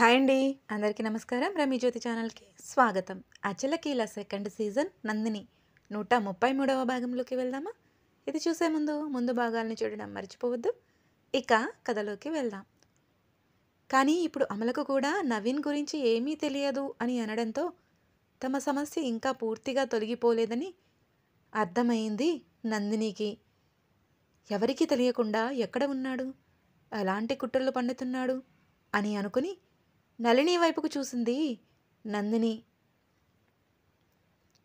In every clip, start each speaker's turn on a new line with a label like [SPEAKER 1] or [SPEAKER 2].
[SPEAKER 1] Hi అండి. అందరికీ నమస్కారం. రమి జ్యోతి ఛానల్‌కి స్వాగతం. 'అచలకీల' సెకండ్ సీజన్ 'నందిని' 133వ భాగంలోకి వెళ్దామా? ఇది చూసే ముందు భాగాలను చూడడం మర్చిపోవద్దు. ఇక కథలోకి వెళ్దాం. కానీ ఇప్పుడు అమలకు కూడా నవీన్ గురించి ఏమీ తెలియదు అని అనడంతో తమ సమస్య ఇంకా పూర్తిగా తొలగిపోలేదని అర్థమైంది నందినికి. ఎవరికీ తెలియకుండా ఎక్కడ ఉన్నాడు? ఎలాంటి కుట్రలు పన్నుతున్నాడు? అని అనుకుని నళిని వైపుకు చూసింది నందిని.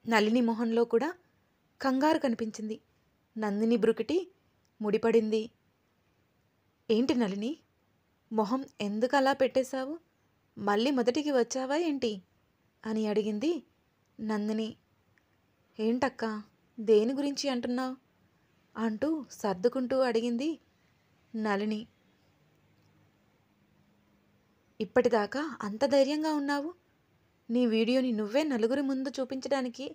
[SPEAKER 1] నళిని మొహంలో కూడా కంగారు కనిపించింది. నందిని బ్రుకిటి ముడిపడింది. ఏంటి నళిని, మొహం ఎందుకు అలా పెట్టేశావు? మళ్ళీ మొదటికి వచ్చావా ఏంటి అని అడిగింది నందిని. ఏంటక్కా, దేని గురించి అంటున్నావు అంటూ సర్దుకుంటూ అడిగింది నళిని. ఇప్పటిదాకా అంత ధైర్యంగా ఉన్నావు. నీ వీడియోని నువ్వే నలుగురి ముందు చూపించడానికి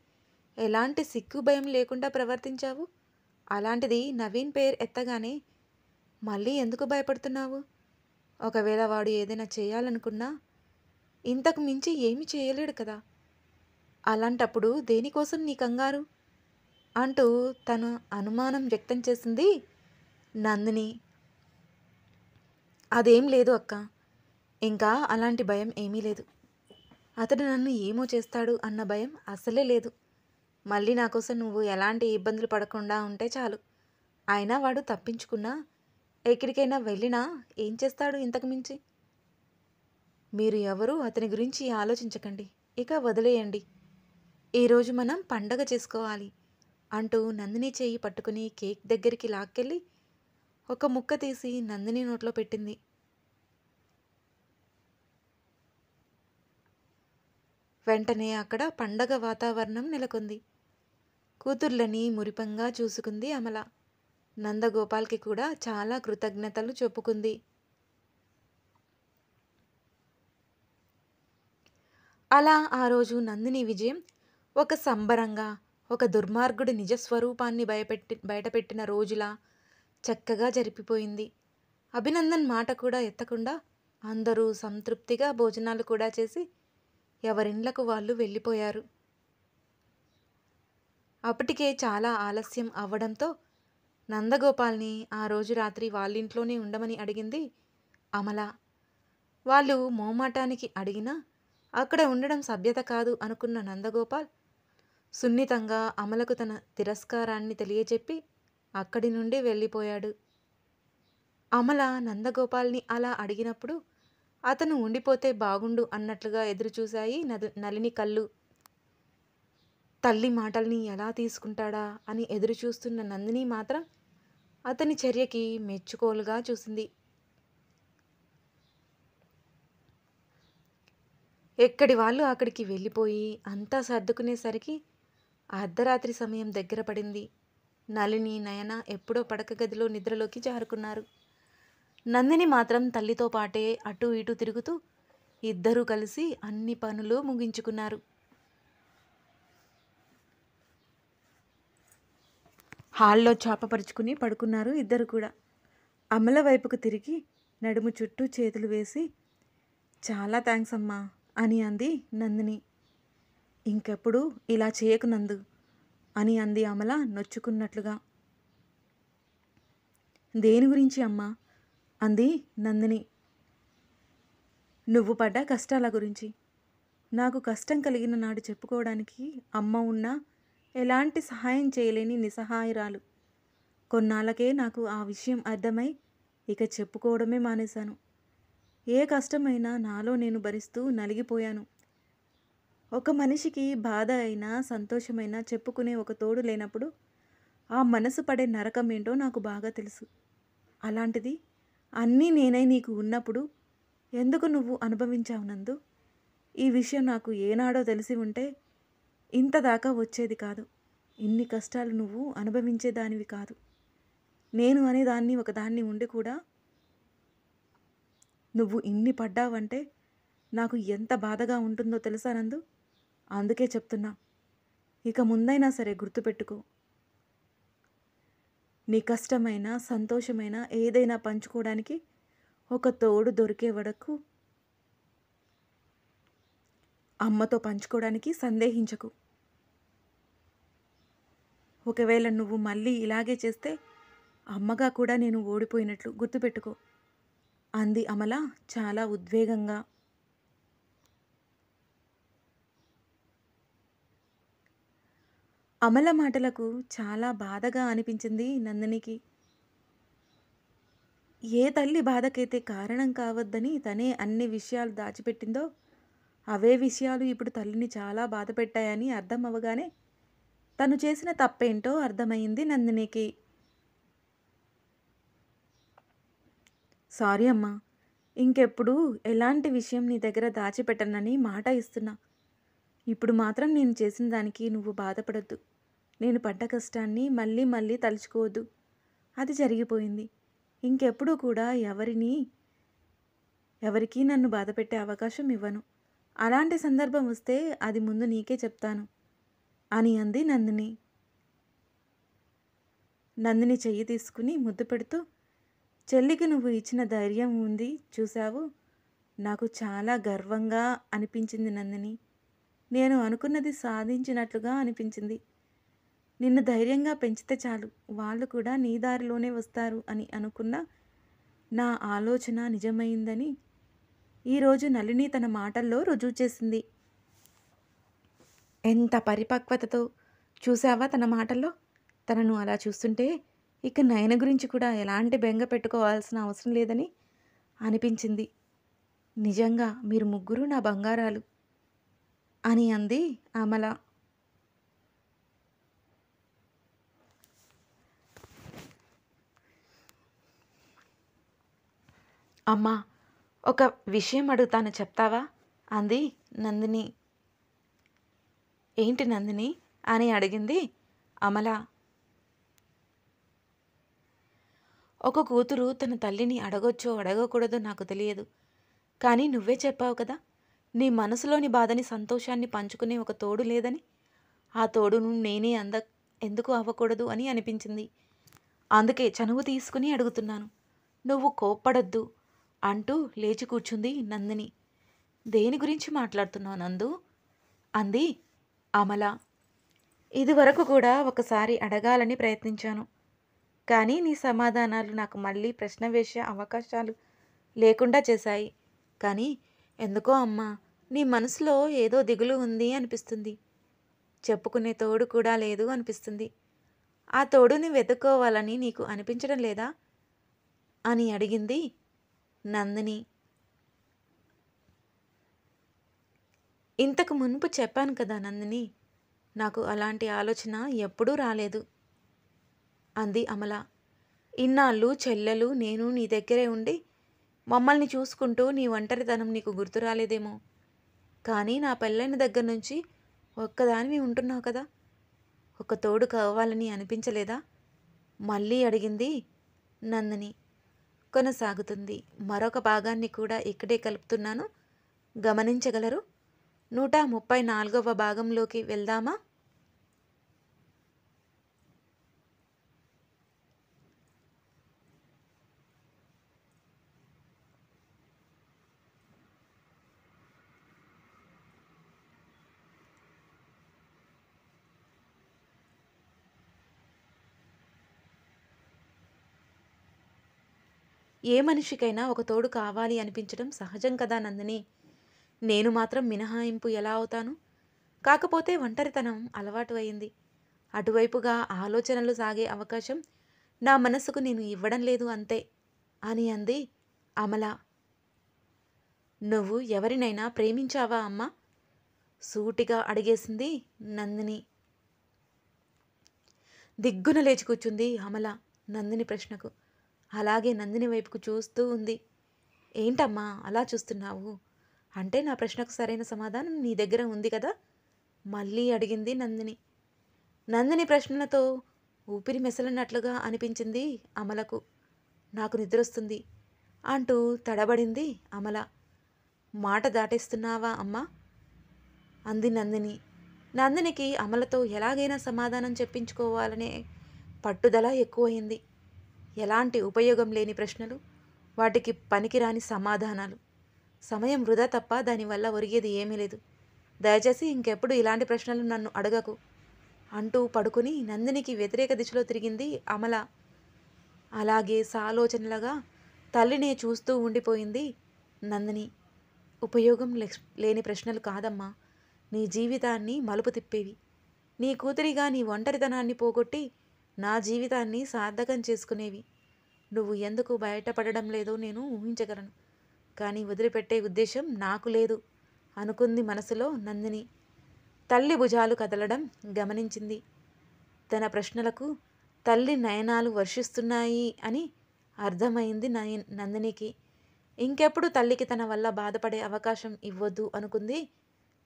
[SPEAKER 1] ఎలాంటి సిగ్గు భయం లేకుండా ప్రవర్తించావు. అలాంటిది నవీన్ పేరు ఎత్తగానే మళ్ళీ ఎందుకు భయపడుతున్నావు? ఒకవేళ వాడు ఏదైనా చేయాలనుకున్నా ఇంతకు మించి ఏమీ చేయలేడు కదా. అలాంటప్పుడు దేనికోసం నీ కంగారు అంటూ తన అనుమానం వ్యక్తం చేసింది నందిని. అదేం లేదు అక్క, ఇంకా అలాంటి భయం ఏమీ లేదు. అతడు నన్ను ఏమో చేస్తాడు అన్న భయం అస్సలే లేదు. మళ్ళీ నా కోసం నువ్వు ఎలాంటి ఇబ్బందులు పడకుండా ఉంటే చాలు. అయినా వాడు తప్పించుకున్నా ఎక్కడికైనా వెళ్ళినా ఏం చేస్తాడు ఇంతకు మించి? మీరు ఎవరూ అతని గురించి ఆలోచించకండి, ఇక వదిలేయండి. ఈరోజు మనం పండగ చేసుకోవాలి అంటూ నందిని చేయి పట్టుకుని కేక్ దగ్గరికి లాక్కెళ్ళి ఒక ముక్క తీసి నందిని నోట్లో పెట్టింది. వెంటనే అక్కడ పండగ వాతావరణం నెలకొంది. కూతుర్లని మురిపంగా చూసుకుంది అమల. నందగోపాల్కి కూడా చాలా కృతజ్ఞతలు చెప్పుకుంది. అలా ఆ రోజు నందిని విజయం ఒక సంబరంగా, ఒక దుర్మార్గుడి నిజస్వరూపాన్ని బయటపెట్టిన రోజులా చక్కగా జరిపిపోయింది. అభినందన్ మాట కూడా ఎత్తకుండా అందరూ సంతృప్తిగా భోజనాలు కూడా చేసి ఎవరిండ్లకు వాళ్ళు వెళ్ళిపోయారు. అప్పటికే చాలా ఆలస్యం అవ్వడంతో నందగోపాల్ని ఆ రోజు రాత్రి వాళ్ళింట్లోనే ఉండమని అడిగింది అమల. వాళ్ళు మోమాటానికి అడిగినా అక్కడ ఉండడం సభ్యత కాదు అనుకున్న నందగోపాల్ సున్నితంగా అమలకు తన తిరస్కారాన్ని తెలియచెప్పి అక్కడి నుండి వెళ్ళిపోయాడు. అమల నందగోపాల్ని అలా అడిగినప్పుడు అతను ఉండిపోతే బాగుండు అన్నట్లుగా ఎదురుచూశాయి నళిని కళ్ళు. తల్లి మాటల్ని ఎలా తీసుకుంటాడా అని ఎదురుచూస్తున్న నందిని మాత్రం అతని చర్యకి మెచ్చుకోలుగా చూసింది. ఎక్కడి వాళ్ళు అక్కడికి వెళ్ళిపోయి అంతా సర్దుకునేసరికి అర్ధరాత్రి సమయం దగ్గర పడింది. నళిని, నయన ఎప్పుడో పడక గదిలో నిద్రలోకి జారుకున్నారు. నందిని మాత్రం తల్లితో పాటే అటూ ఇటూ తిరుగుతూ ఇద్దరూ కలిసి అన్ని పనులు ముగించుకున్నారు. హాల్లో చాపపరుచుకుని పడుకున్నారు ఇద్దరు కూడా. అమల వైపుకు తిరిగి నడుము చుట్టూ చేతులు వేసి, చాలా థ్యాంక్స్ అమ్మా అని అంది నందిని. ఇంకెప్పుడు ఇలా చేయకు నందు అని అంది అమల నొచ్చుకున్నట్లుగా. దేని గురించి అమ్మా అంది నందిని. నువ్వు పడ్డ కష్టాల గురించి. నాకు కష్టం కలిగిన నాడు చెప్పుకోవడానికి అమ్మ ఉన్నా ఎలాంటి సహాయం చేయలేని నిస్సహాయురాలు. కొన్నాళ్ళకే నాకు ఆ విషయం అర్థమై ఇక చెప్పుకోవడమే మానేశాను. ఏ కష్టమైనా నాలో నేను భరిస్తూ నలిగిపోయాను. ఒక మనిషికి బాధ అయినా సంతోషమైనా చెప్పుకునే ఒక తోడు లేనప్పుడు ఆ మనసు పడే నరకం ఏంటో నాకు బాగా తెలుసు. అలాంటిది అన్నీ నేనై నీకు ఉన్నప్పుడు ఎందుకు నువ్వు అనుభవించావు నందు? ఈ విషయం నాకు ఏనాడో తెలిసి ఉంటే ఇంత దాకా వచ్చేది కాదు. ఇన్ని కష్టాలు నువ్వు అనుభవించేదానివి కాదు. నేను అనేదాన్ని ఒకదాన్ని ఉండి కూడా నువ్వు ఇన్ని పడ్డావంటే నాకు ఎంత బాధగా ఉంటుందో తెలుసా నందు? అందుకే చెప్తున్నా, ఇక ముందైనా సరే గుర్తుపెట్టుకో. నీ కష్టమైనా సంతోషమైనా ఏదైనా పంచుకోవడానికి ఒక తోడు దొరికే వరకు అమ్మతో పంచుకోవడానికి సందేహించకు. ఒకవేళ నువ్వు మళ్ళీ ఇలాగే చేస్తే అమ్మగా కూడా నేను ఓడిపోయినట్లు గుర్తుపెట్టుకో అంది అమల చాలా ఉద్వేగంగా. అమల మాటలకు చాలా బాధగా అనిపించింది నందినికి. ఏ తల్లి బాధకైతే కారణం కావద్దని తనే అన్ని విషయాలు దాచిపెట్టిందో అవే విషయాలు ఇప్పుడు తల్లిని చాలా బాధపెట్టాయని అర్థం అవ్వగానే తను చేసిన తప్పేంటో అర్థమైంది నందినికి. సారీ అమ్మా, ఇంకెప్పుడు ఎలాంటి విషయం నీ దగ్గర దాచిపెట్టనని మాట ఇస్తున్నా. ఇప్పుడు మాత్రం నేను చేసిన దానికి నువ్వు బాధపడొద్దు. నేను పడ్డ కష్టాన్ని మళ్ళీ మళ్ళీ తలుచుకోవద్దు. అది జరిగిపోయింది. ఇంకెప్పుడు కూడా ఎవరికీ నన్ను బాధపెట్టే అవకాశం ఇవ్వను. అలాంటి సందర్భం వస్తే అది ముందు నీకే చెప్తాను అని అంది నందిని. నందిని చెయ్యి తీసుకుని ముద్దు పెడుతూ, చెల్లికి నువ్వు ఇచ్చిన ధైర్యం ఉంది చూశావు, నాకు చాలా గర్వంగా అనిపించింది నందిని. నేను అనుకున్నది సాధించినట్లుగా అనిపించింది. నిన్ను ధైర్యంగా పెంచితే చాలు, వాళ్ళు కూడా నీ దారిలోనే వస్తారు అని అనుకున్న నా ఆలోచన నిజమైందని ఈరోజు నళిని తన మాటల్లో రుజువు చేసింది. ఎంత పరిపక్వతతో చూసావా తన మాటల్లో. తనను అలా చూస్తుంటే ఇక నయన గురించి కూడా ఎలాంటి బెంగ పెట్టుకోవాల్సిన అవసరం లేదని అనిపించింది. నిజంగా మీరు ముగ్గురు నా బంగారాలు అని అంది అమల. అమ్మా, ఒక విషయం అడుగుతాను చెప్తావా అంది నందిని. ఏంటి నందిని అని అడిగింది అమల. ఒక కూతురు తన తల్లిని అడగొచ్చో అడగకూడదో నాకు తెలియదు, కానీ నువ్వే చెప్పావు కదా, నీ మనసులోని బాధని సంతోషాన్ని పంచుకునే ఒక తోడు లేదని. ఆ తోడును నేనే ఎందుకు అవ్వకూడదు అని అనిపించింది. అందుకే చనువు తీసుకుని అడుగుతున్నాను. నువ్వు కోప్పడొద్దు అంటూ లేచి కూర్చుంది నందిని. దేని గురించి మాట్లాడుతున్నావు నందు అంది అమల. ఇదివరకు కూడా ఒకసారి అడగాలని ప్రయత్నించాను, కానీ నీ సమాధానాలు నాకు మళ్ళీ ప్రశ్న వేసే అవకాశాలు లేకుండా చేశాయి. కానీ ఎందుకో అమ్మా, నీ మనసులో ఏదో దిగులు ఉంది అనిపిస్తుంది. చెప్పుకునే తోడు కూడా లేదు అనిపిస్తుంది. ఆ తోడుని వెతుక్కోవాలని నీకు అనిపించడం లేదా అని అడిగింది నందిని. ఇంతకు మునుపు చెప్పాను కదా నందిని, నాకు అలాంటి ఆలోచన ఎప్పుడూ రాలేదు అంది అమల. ఇన్నాళ్ళు చెల్లెలు నేను నీ దగ్గరే ఉండి మమ్మల్ని చూసుకుంటూ నీ ఒంటరితనం నీకు గుర్తు రాలేదేమో, కానీ నా పెళ్ళైన దగ్గర నుంచి ఒక్కదానివి ఉంటున్నావు కదా, ఒక తోడు కావాలని అనిపించలేదా మళ్ళీ అడిగింది నందిని. కొనసాగుతుంది. మరొక భాగాన్ని కూడా ఇక్కడే కలుపుతున్నాను, గమనించగలరు. 134వ భాగంలోకి వెళ్దామా? ఏ మనిషికైనా ఒక తోడు కావాలి అనిపించడం సహజం కదా నందిని. నేను మాత్రం మినహాయింపు ఎలా అవుతాను? కాకపోతే ఒంటరితనం అలవాటు అయింది. అటువైపుగా ఆలోచనలు సాగే అవకాశం నా మనసుకు నేను ఇవ్వడం లేదు అంతే అని అంది అమల. నువ్వు ఎవరినైనా ప్రేమించావా అమ్మా? సూటిగా అడిగేసింది నందిని. దిగ్గున లేచి కూర్చుంది అమల నందిని ప్రశ్నకు. అలాగే నందిని వైపుకు చూస్తూ ఉంది. ఏంటమ్మా అలా చూస్తున్నావు? అంటే నా ప్రశ్నకు సరైన సమాధానం నీ దగ్గర ఉంది కదా మళ్ళీ అడిగింది నందిని. నందిని ప్రశ్నలతో ఊపిరి మెసలన్నట్లుగా అనిపించింది అమలకు. నాకు నిద్రొస్తుంది అంటూ తడబడింది అమల. మాట దాటేస్తున్నావా అమ్మా అంది నందిని. నందినికి అమలతో ఎలాగైనా సమాధానం చెప్పించుకోవాలనే పట్టుదల ఎక్కువైంది. ఎలాంటి ఉపయోగం లేని ప్రశ్నలు, వాటికి పనికిరాని సమాధానాలు. సమయం వృధా తప్ప దానివల్ల ఒరిగేది ఏమీ లేదు. దయచేసి ఇంకెప్పుడు ఇలాంటి ప్రశ్నలు నన్ను అడగకు అంటూ పడుకుని నందినికి వ్యతిరేక దిశలో తిరిగింది అమల. అలాగే సాలోచనలుగా తల్లినే చూస్తూ ఉండిపోయింది నందిని. ఉపయోగం లేని ప్రశ్నలు కాదమ్మా, నీ జీవితాన్ని మలుపు తిప్పేవి. నీ కూతురిగా నీ ఒంటరితనాన్ని పోగొట్టి నా జీవితాన్ని సార్థకం చేసుకునేవి. నువ్వు ఎందుకు బయటపడడం లేదో నేను ఊహించగలను, కానీ వదిలిపెట్టే ఉద్దేశం నాకు లేదు అనుకుంది మనసులో నందిని. తల్లి భుజాలు కదలడం గమనించింది. తన ప్రశ్నలకు తల్లి నయనాలు వర్షిస్తున్నాయి అని అర్థమైంది నందినికి. ఇంకెప్పుడు తల్లికి తన వల్ల బాధపడే అవకాశం ఇవ్వద్దు అనుకుంది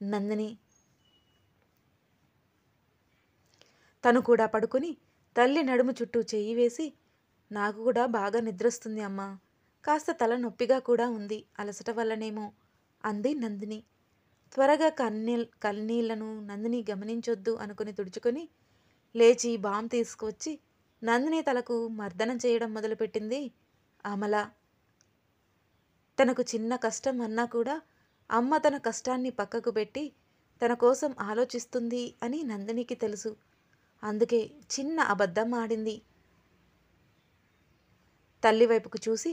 [SPEAKER 1] నందిని. తను కూడా పడుకుని తల్లి నడుము చుట్టూ చెయ్యి వేసి, నాకు కూడా బాగా నిద్రొస్తుంది అమ్మా, కాస్త తల నొప్పిగా కూడా ఉంది, అలసట వల్లనేమో అంది నందిని. త్వరగా కన్నీళ్లను నందిని గమనించొద్దు అనుకుని తుడుచుకొని లేచి బామ్ తీసుకువచ్చి నందిని తలకు మర్దనం చేయడం మొదలుపెట్టింది అమల. తనకు చిన్న కష్టం అన్నా కూడా అమ్మ తన కష్టాన్ని పక్కకు పెట్టి తన కోసం ఆలోచిస్తుంది అని నందినికి తెలుసు. అందుకే చిన్న అబద్ధం ఆడింది. తల్లి వైపుకు చూసి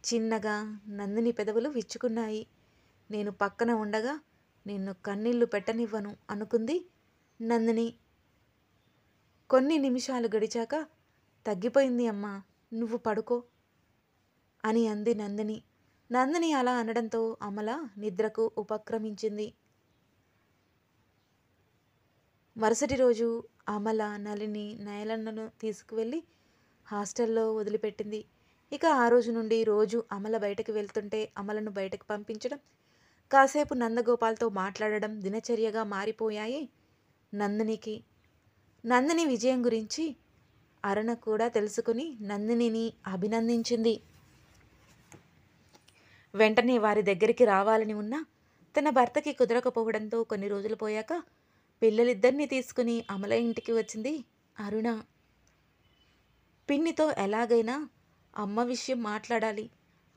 [SPEAKER 1] చిన్నగా నందిని పెదవులు విచ్చుకున్నాయి. నేను పక్కన ఉండగా నిన్ను కన్నీళ్లు పెట్టనివ్వను అనుకుంది నందిని. కొన్ని నిమిషాలు గడిచాక, తగ్గిపోయింది అమ్మా, నువ్వు పడుకో అని అంది నందిని. నందిని అలా అనడంతో అమల నిద్రకు ఉపక్రమించింది. మరుసటి రోజు అమల నలిని నయనలను తీసుకువెళ్ళి హాస్టల్లో వదిలిపెట్టింది. ఇక ఆ రోజు నుండి రోజు అమల బయటకు వెళ్తుంటే అమలను బయటకు పంపించడం, కాసేపు నందగోపాల్తో మాట్లాడడం దినచర్యగా మారిపోయాయి నందినికి. నందిని విజయం గురించి అరుణ కూడా తెలుసుకుని నందినిని అభినందించింది. వెంటనే వారి దగ్గరికి రావాలని ఉన్నా తన భర్తకి కుదరకపోవడంతో కొన్ని రోజులు పోయాక పిల్లలిద్దరినీ తీసుకుని అమల ఇంటికి వచ్చింది అరుణ. పిన్నితో ఎలాగైనా అమ్మ విషయం మాట్లాడాలి,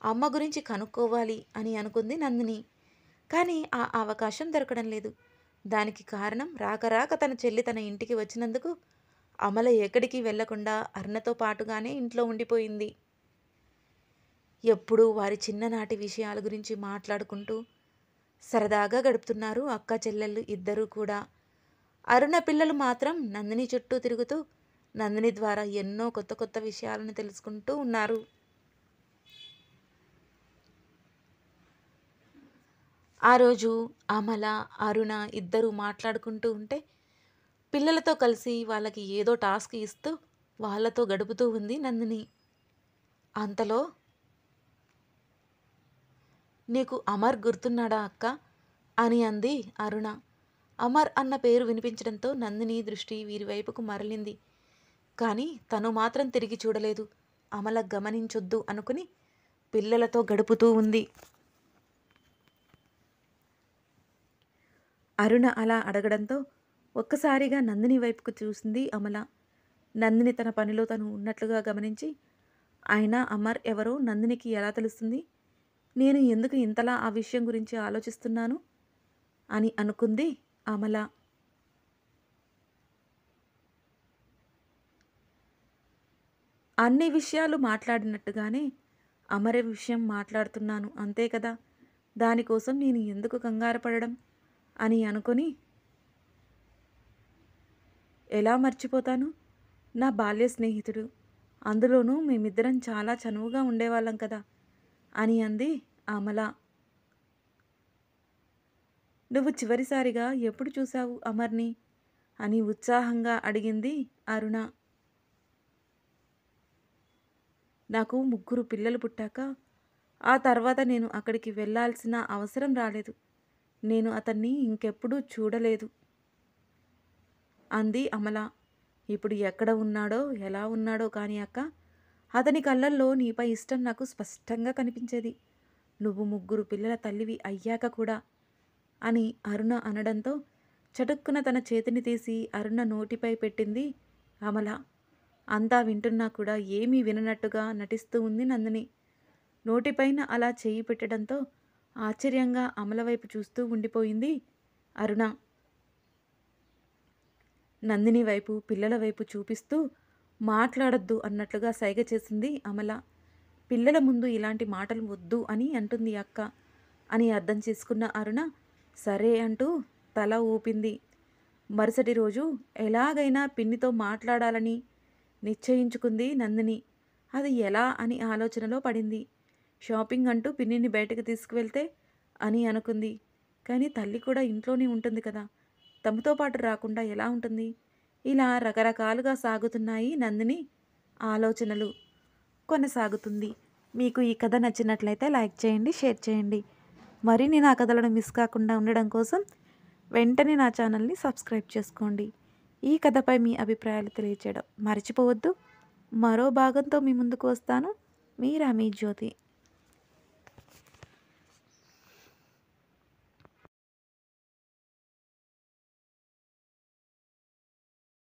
[SPEAKER 1] అమ్మ గురించి కనుక్కోవాలి అని అనుకుంది నందిని. కానీ ఆ అవకాశం దొరకడం లేదు. దానికి కారణం రాక తన చెల్లి తన ఇంటికి వచ్చినందుకు అమల ఎక్కడికి వెళ్లకుండా అరుణతో పాటుగానే ఇంట్లో ఉండిపోయింది. ఎప్పుడూ వారి చిన్ననాటి విషయాల గురించి మాట్లాడుకుంటూ సరదాగా గడుపుతున్నారు అక్క చెల్లెళ్ళు ఇద్దరూ కూడా. అరుణ పిల్లలు మాత్రం నందిని చుట్టూ తిరుగుతూ నందిని ద్వారా ఎన్నో కొత్త కొత్త విషయాలను తెలుసుకుంటూ ఉన్నారు. ఆ రోజు అమల అరుణ ఇద్దరూ మాట్లాడుకుంటూ ఉంటే పిల్లలతో కలిసి వాళ్ళకి ఏదో టాస్క్ ఇస్తూ వాళ్ళతో గడుపుతూ ఉంది నందిని. అంతలో, నీకు అమర్ గుర్తున్నాడా అక్క అని అంది అరుణ. అమర్ అన్న పేరు వినిపించడంతో నందిని దృష్టి వీరి వైపుకు మరలింది. కానీ తను మాత్రం తిరిగి చూడలేదు. అమల గమనించొద్దు అనుకుని పిల్లలతో గడుపుతూ ఉంది. అరుణ అలా అడగడంతో ఒక్కసారిగా నందిని వైపుకు చూసింది అమల. నందిని తన పనిలో తను ఉన్నట్లుగా గమనించి, అయినా అమర్ ఎవరో నందినికి ఎలా తెలుస్తుంది, నేను ఎందుకు ఇంతలా ఆ విషయం గురించి ఆలోచిస్తున్నాను అని అనుకుంది అమల. అన్ని విషయాలు మాట్లాడినట్టుగానే అమర విషయం మాట్లాడుతున్నాను అంతే కదా, దానికోసం నేను ఎందుకు కంగారు పడడం అని అనుకొని, ఎలా మర్చిపోతాను, నా బాల్య స్నేహితుడు, అందులోనూ మేమిద్దరం చాలా చనువుగా ఉండేవాళ్ళం కదా అని అంది అమల. నువ్వు చివరిసారిగా ఎప్పుడు చూశావు అమర్ని అని ఉత్సాహంగా అడిగింది అరుణ. నాకు 3 పిల్లలు పుట్టాక ఆ తర్వాత నేను అక్కడికి వెళ్ళాల్సిన అవసరం రాలేదు. నేను అతన్ని ఇంకెప్పుడూ చూడలేదు అంది అమల. ఇప్పుడు ఎక్కడ ఉన్నాడో ఎలా ఉన్నాడో కానీ అక్క, అతని కళ్ళల్లో నీపై ఇష్టం నాకు స్పష్టంగా కనిపించేది. నువ్వు 3 పిల్లల తల్లివి అయ్యాక కూడా అని అరుణ అనడంతో చటుక్కున తన చేతిని తీసి అరుణ నోటిపై పెట్టింది అమల. అంతా వింటున్నా కూడా ఏమీ విననట్టుగా నటిస్తూ ఉంది నందిని. నోటిపైన అలా చేయి పెట్టడంతో ఆశ్చర్యంగా అమల వైపు చూస్తూ ఉండిపోయింది అరుణ నందిని వైపు, పిల్లల వైపు చూపిస్తూ మాట్లాడొద్దు అన్నట్లుగా సైగ చేసింది అమల. పిల్లల ముందు ఇలాంటి మాటలు వద్దు అని అంటుంది అక్క అని అర్థం చేసుకున్న అరుణ సరే అంటూ తల ఊపింది. మరుసటి రోజు ఎలాగైనా పిన్నితో మాట్లాడాలని నిశ్చయించుకుంది నందిని. అది ఎలా అని ఆలోచనలో పడింది. షాపింగ్ అంటూ పిన్నిని బయటకు తీసుకువెళ్తే అని అనుకుంది. కానీ తల్లి కూడా ఇంట్లోనే ఉంటుంది కదా, తమతో పాటు రాకుండా ఎలా ఉంటుంది? ఇలా రకరకాలుగా సాగుతున్నాయి నందిని ఆలోచనలు. కొనసాగుతుంది. మీకు ఈ కథ నచ్చినట్లయితే లైక్ చేయండి, షేర్ చేయండి. మరిన్ని నా కథలను మిస్ కాకుండా ఉండడం కోసం వెంటనే నా ఛానల్ని సబ్స్క్రైబ్ చేసుకోండి. ఈ కథపై మీ అభిప్రాయాలు తెలియచేయడం మర్చిపోవద్దు. మరో భాగంతో మీ ముందుకు వస్తాను. మీ రామీ జ్యోతి.